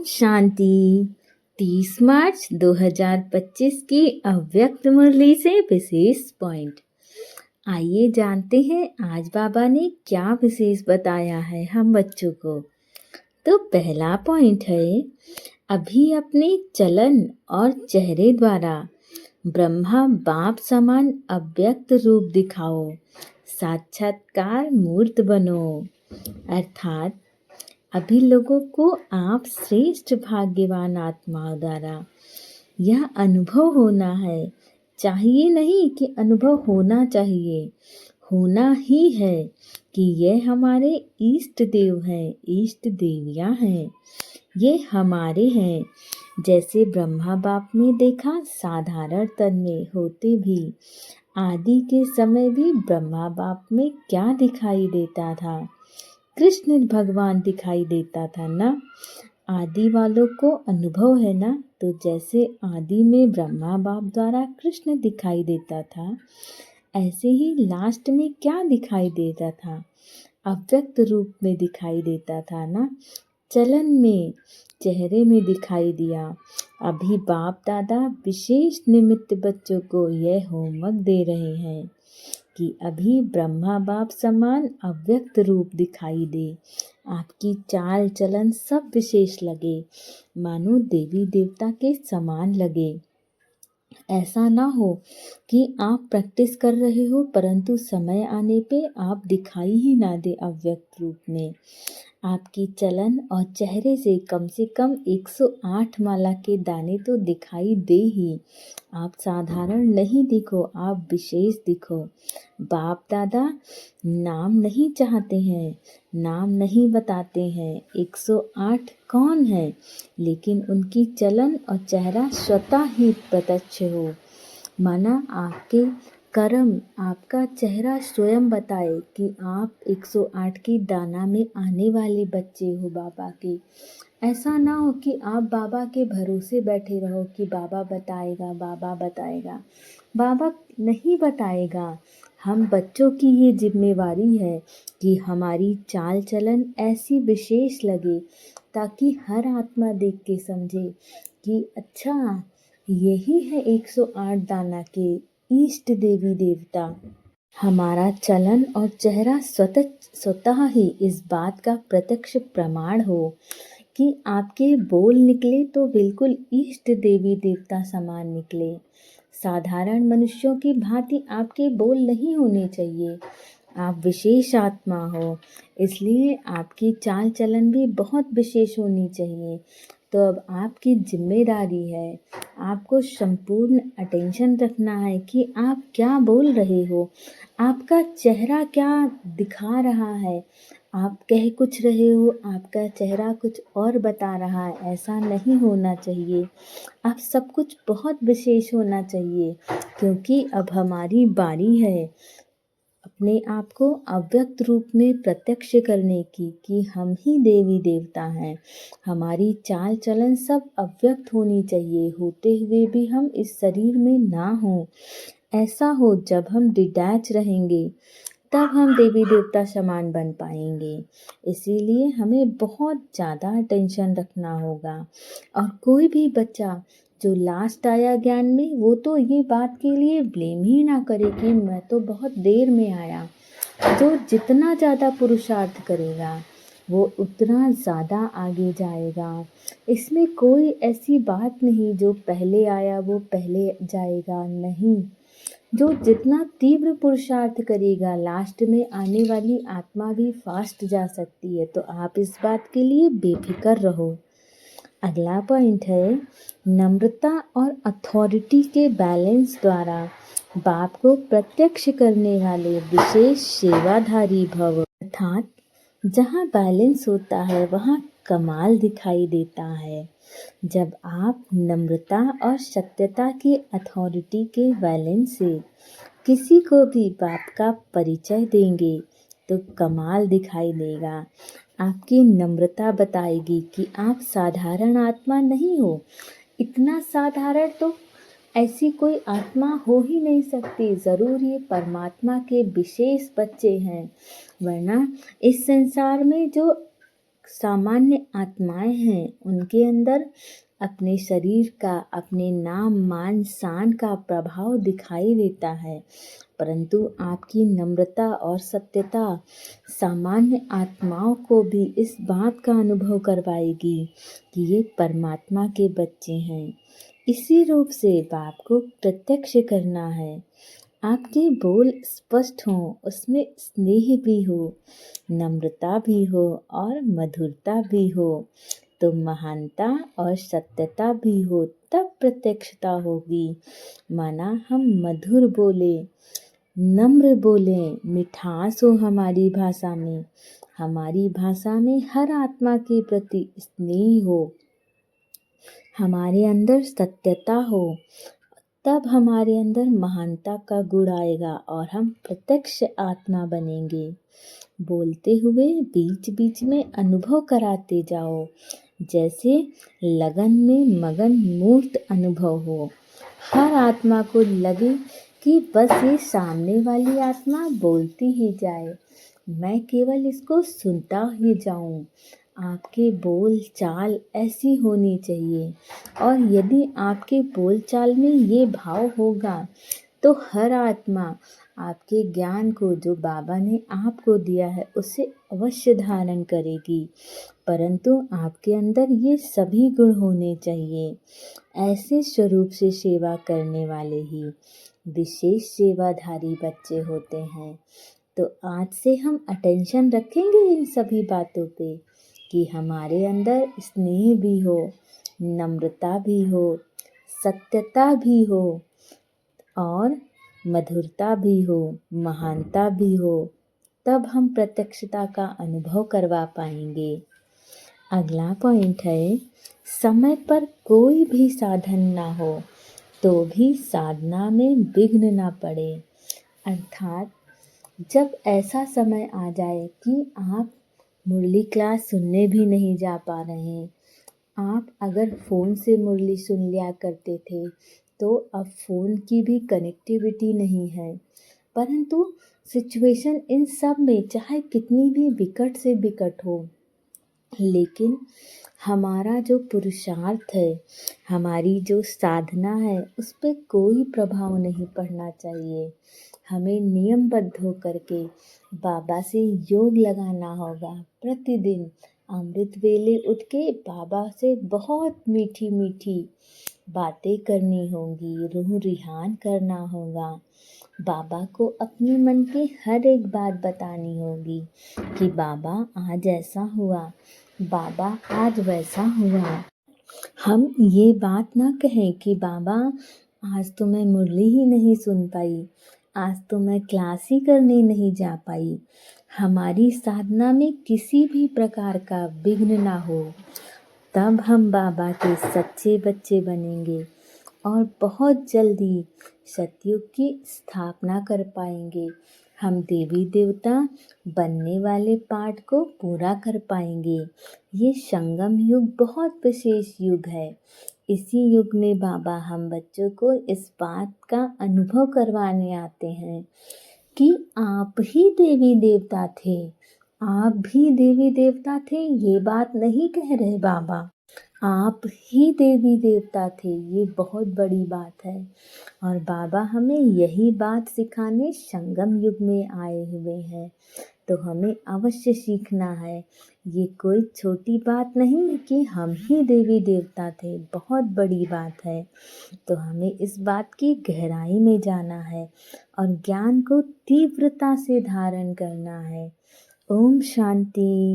शांति। 30 मार्च 2025 की अव्यक्त मुरली से विशेष पॉइंट। आइए जानते हैं आज बाबा ने क्या विशेष बताया है हम बच्चों को। तो पहला पॉइंट है, अभी अपने चलन और चेहरे द्वारा ब्रह्मा बाप समान अव्यक्त रूप दिखाओ, साक्षात्कार मूर्त बनो। अर्थात अभी लोगों को आप श्रेष्ठ भाग्यवान आत्माओं द्वारा यह अनुभव होना है। चाहिए नहीं कि अनुभव होना चाहिए, होना ही है कि ये हमारे इष्ट देव हैं, इष्ट देवियाँ हैं, ये हमारे हैं। जैसे ब्रह्मा बाप में देखा साधारण तन में होते भी आदि के समय भी ब्रह्मा बाप में क्या दिखाई देता था? कृष्ण भगवान दिखाई देता था ना। आदि वालों को अनुभव है ना। तो जैसे आदि में ब्रह्मा बाप द्वारा कृष्ण दिखाई देता था, ऐसे ही लास्ट में क्या दिखाई देता था? अव्यक्त रूप में दिखाई देता था ना। चलन में, चेहरे में दिखाई दिया। अभी बाप दादा विशेष निमित्त बच्चों को यह होमवर्क दे रहे हैं कि अभी ब्रह्मा बाप समान अव्यक्त रूप दिखाई दे। आपकी चाल चलन सब विशेष लगे, मानो देवी देवता के समान लगे। ऐसा ना हो कि आप प्रैक्टिस कर रहे हो परंतु समय आने पे आप दिखाई ही ना दे अव्यक्त रूप में। आपकी चलन और चेहरे से कम 108 माला के दाने तो दिखाई दे ही। आप साधारण नहीं दिखो, आप विशेष दिखो। बाप दादा नाम नहीं चाहते हैं, नाम नहीं बताते हैं 108 कौन है, लेकिन उनकी चलन और चेहरा स्वतः ही प्रत्यक्ष हो। माना आपके कर्म, आपका चेहरा स्वयं बताए कि आप 108 की दाना में आने वाले बच्चे हो बाबा के। ऐसा ना हो कि आप बाबा के भरोसे बैठे रहो कि बाबा बताएगा, बाबा बताएगा। बाबा नहीं बताएगा। हम बच्चों की ये जिम्मेवारी है कि हमारी चाल चलन ऐसी विशेष लगे ताकि हर आत्मा देख के समझे कि अच्छा यही है 108 दाना के इष्ट देवी देवता। हमारा चलन और चेहरा स्वतः ही इस बात का प्रत्यक्ष प्रमाण हो कि आपके बोल निकले तो बिल्कुल इष्ट देवी देवता समान निकले। साधारण मनुष्यों की भांति आपके बोल नहीं होने चाहिए। आप विशेष आत्मा हो, इसलिए आपकी चाल चलन भी बहुत विशेष होनी चाहिए। तो अब आपकी जिम्मेदारी है, आपको संपूर्ण अटेंशन रखना है कि आप क्या बोल रहे हो, आपका चेहरा क्या दिखा रहा है। आप कह कुछ रहे हो, आपका चेहरा कुछ और बता रहा है। ऐसा नहीं होना चाहिए। अब सब कुछ बहुत विशेष होना चाहिए, क्योंकि अब हमारी बारी है अपने आप को अव्यक्त रूप में प्रत्यक्ष करने की कि हम ही देवी देवता हैं। हमारी चाल चलन सब अव्यक्त होनी चाहिए, होते हुए भी हम इस शरीर में ना हो। ऐसा हो जब हम डिटैच रहेंगे तब हम देवी देवता समान बन पाएंगे। इसीलिए हमें बहुत ज़्यादा अटेंशन रखना होगा। और कोई भी बच्चा जो लास्ट आया ज्ञान में, वो तो ये बात के लिए ब्लेम ही ना करे कि मैं तो बहुत देर में आया। जो जितना ज़्यादा पुरुषार्थ करेगा वो उतना ज़्यादा आगे जाएगा। इसमें कोई ऐसी बात नहीं जो पहले आया वो पहले जाएगा, नहीं। जो जितना तीव्र पुरुषार्थ करेगा लास्ट में आने वाली आत्मा भी फास्ट जा सकती है। तो आप इस बात के लिए बेफिक्र रहो। अगला पॉइंट है, नम्रता और अथॉरिटी के बैलेंस द्वारा बाप को प्रत्यक्ष करने वाले विशेष सेवाधारी भव। अर्थात जहाँ बैलेंस होता है वहाँ कमाल दिखाई देता है। जब आप नम्रता और सत्यता की अथॉरिटी के बैलेंस से किसी को भी बाप का परिचय देंगे तो कमाल दिखाई देगा। आपकी नम्रता बताएगी कि आप साधारण आत्मा नहीं हो। इतना साधारण तो ऐसी कोई आत्मा हो ही नहीं सकती। ज़रूर ये परमात्मा के विशेष बच्चे हैं, वरना इस संसार में जो सामान्य आत्माएं हैं, उनके अंदर अपने शरीर का, अपने नाम मान शान का प्रभाव दिखाई देता है, परंतु आपकी नम्रता और सत्यता सामान्य आत्माओं को भी इस बात का अनुभव करवाएगी कि ये परमात्मा के बच्चे हैं। इसी रूप से बाप को प्रत्यक्ष करना है। आपके बोल स्पष्ट हों, उसमें स्नेह भी हो, नम्रता भी हो और मधुरता भी हो, तो महानता और सत्यता भी हो, तब प्रत्यक्षता होगी। माना हम मधुर बोले, नम्र बोले, मिठास हो हमारी भाषा में, हमारी भाषा में हर आत्मा के प्रति स्नेह हो, हमारे अंदर सत्यता हो, तब हमारे अंदर महानता का गुण आएगा और हम प्रत्यक्ष आत्मा बनेंगे। बोलते हुए बीच बीच में अनुभव कराते जाओ, जैसे लगन में मगन मूर्त अनुभव हो। हर आत्मा को लगे कि बस ये सामने वाली आत्मा बोलती ही जाए, मैं केवल इसको सुनता ही जाऊं। आपके बोल चाल ऐसी होनी चाहिए, और यदि आपके बोल चाल में ये भाव होगा तो हर आत्मा आपके ज्ञान को जो बाबा ने आपको दिया है उसे अवश्य धारण करेगी, परंतु आपके अंदर ये सभी गुण होने चाहिए। ऐसे स्वरूप से सेवा करने वाले ही विशेष सेवाधारी बच्चे होते हैं। तो आज से हम अटेंशन रखेंगे इन सभी बातों पे कि हमारे अंदर स्नेह भी हो, नम्रता भी हो, सत्यता भी हो और मधुरता भी हो, महानता भी हो, तब हम प्रत्यक्षता का अनुभव करवा पाएंगे। अगला पॉइंट है, समय पर कोई भी साधन ना हो तो भी साधना में विघ्न ना पड़े। अर्थात जब ऐसा समय आ जाए कि आप मुरली क्लास सुनने भी नहीं जा पा रहे, आप अगर फ़ोन से मुरली सुन लिया करते थे तो अब फ़ोन की भी कनेक्टिविटी नहीं है, परंतु सिचुएशन इन सब में चाहे कितनी भी विकट से विकट हो, लेकिन हमारा जो पुरुषार्थ है, हमारी जो साधना है, उस पर कोई प्रभाव नहीं पड़ना चाहिए। हमें नियमबद्ध होकर के बाबा से योग लगाना होगा। प्रतिदिन अमृत वेले उठ के बाबा से बहुत मीठी मीठी बातें करनी होंगी, रूह रिहान करना होगा। बाबा को अपने मन की हर एक बात बतानी होगी कि बाबा आज ऐसा हुआ, बाबा आज वैसा हुआ। हम ये बात ना कहें कि बाबा आज तो मैं मुरली ही नहीं सुन पाई, आज तो मैं क्लास ही करने नहीं जा पाई। हमारी साधना में किसी भी प्रकार का विघ्न ना हो, तब हम बाबा के सच्चे बच्चे बनेंगे और बहुत जल्दी सतयुग की स्थापना कर पाएंगे। हम देवी देवता बनने वाले पाठ को पूरा कर पाएंगे। ये संगम युग बहुत विशेष युग है। इसी युग में बाबा हम बच्चों को इस बात का अनुभव करवाने आते हैं कि आप ही देवी देवता थे, आप भी देवी देवता थे। ये बात नहीं कह रहे बाबा, आप ही देवी देवता थे, ये बहुत बड़ी बात है। और बाबा हमें यही बात सिखाने संगम युग में आए हुए हैं, तो हमें अवश्य सीखना है। ये कोई छोटी बात नहीं है कि हम ही देवी देवता थे, बहुत बड़ी बात है। तो हमें इस बात की गहराई में जाना है और ज्ञान को तीव्रता से धारण करना है। ओम शांति।